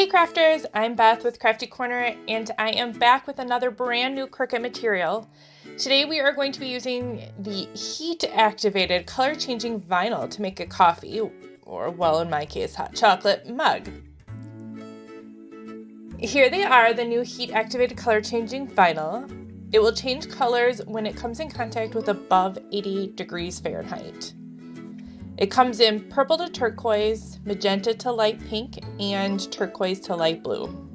Hey crafters, I'm Beth with Crafty Corner and I am back with another brand new Cricut material. Today we are going to be using the heat activated color changing vinyl to make a coffee, or well in my case hot chocolate, mug. Here they are, the new heat activated color changing vinyl. It will change colors when it comes in contact with above 80 degrees Fahrenheit. It comes in purple to turquoise, magenta to light pink, and turquoise to light blue.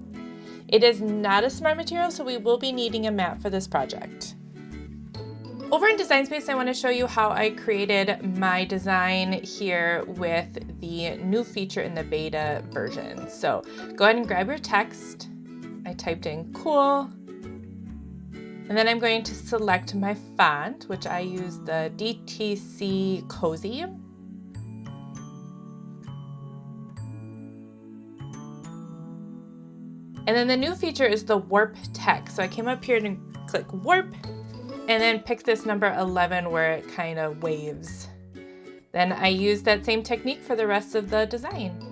It is not a smart material, so we will be needing a mat for this project. Over in Design Space, I want to show you how I created my design here with the new feature in the beta version. So go ahead and grab your text. I typed in cool. And then I'm going to select my font, which I use the DTC Cozy. And then the new feature is the warp text. So I came up here and click warp and then pick this number 11 where it kind of waves. Then I use that same technique for the rest of the design.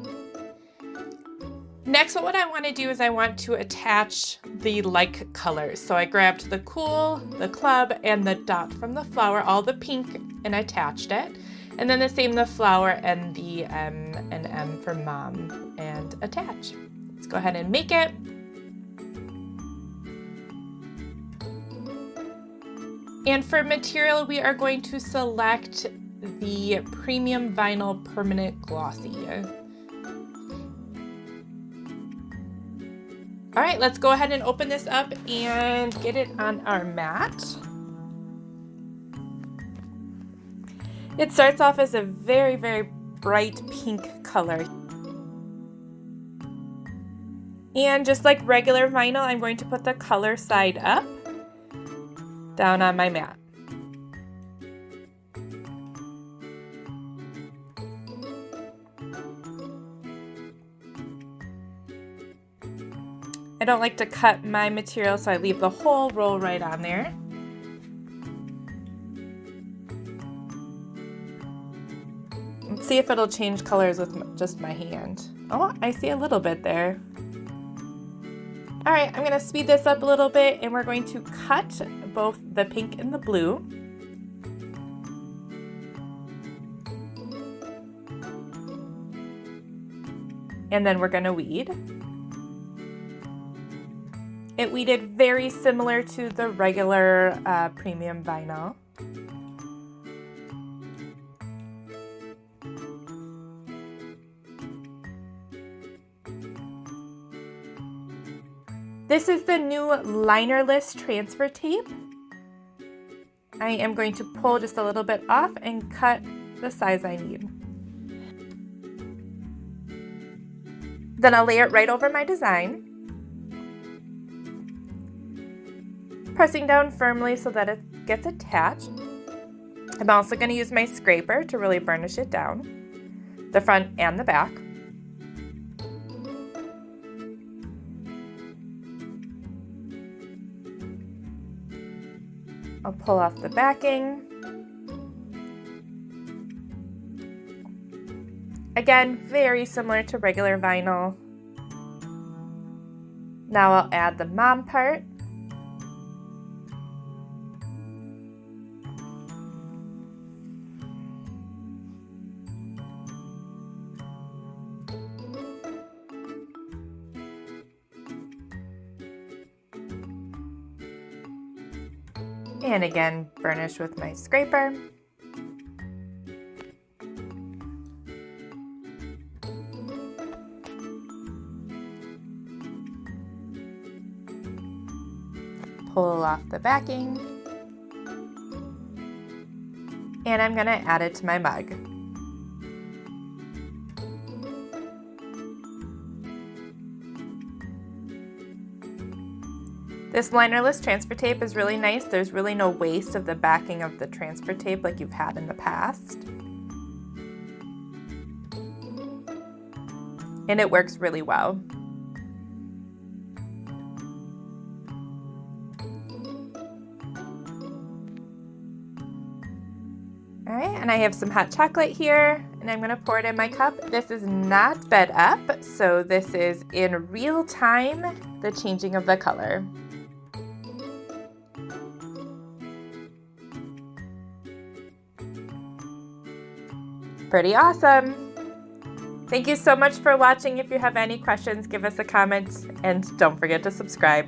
Next, what I want to do is I want to attach the like colors. So I grabbed the cool, the club, and the dot from the flower, all the pink, and attached it. And then the same, the flower and the M and M for mom, and attach. Let's go ahead and make it. And for material, we are going to select the Premium Vinyl Permanent Glossy. All right, let's go ahead and open this up and get it on our mat. It starts off as a very, very bright pink color. And just like regular vinyl, I'm going to put the color side up down on my mat. I don't like to cut my material, so I leave the whole roll right on there. Let's see if it'll change colors with just my hand. Oh, I see a little bit there. All right, I'm gonna speed this up a little bit and we're going to cut both the pink and the blue. And then we're gonna weed. It weeded very similar to the regular premium vinyl. This is the new linerless transfer tape. I am going to pull just a little bit off and cut the size I need. Then I'll lay it right over my design, pressing down firmly so that it gets attached. I'm also going to use my scraper to really burnish it down, the front and the back. I'll pull off the backing. Again, very similar to regular vinyl. Now I'll add the mom part. And again, burnish with my scraper. Pull off the backing. And I'm gonna add it to my mug. This linerless transfer tape is really nice. There's really no waste of the backing of the transfer tape like you've had in the past. And it works really well. All right, and I have some hot chocolate here. and I'm going to pour it in my cup. This is not sped up, so this is in real time, the changing of the color. Pretty awesome. Thank you so much for watching. If you have any questions, give us a comment and don't forget to subscribe.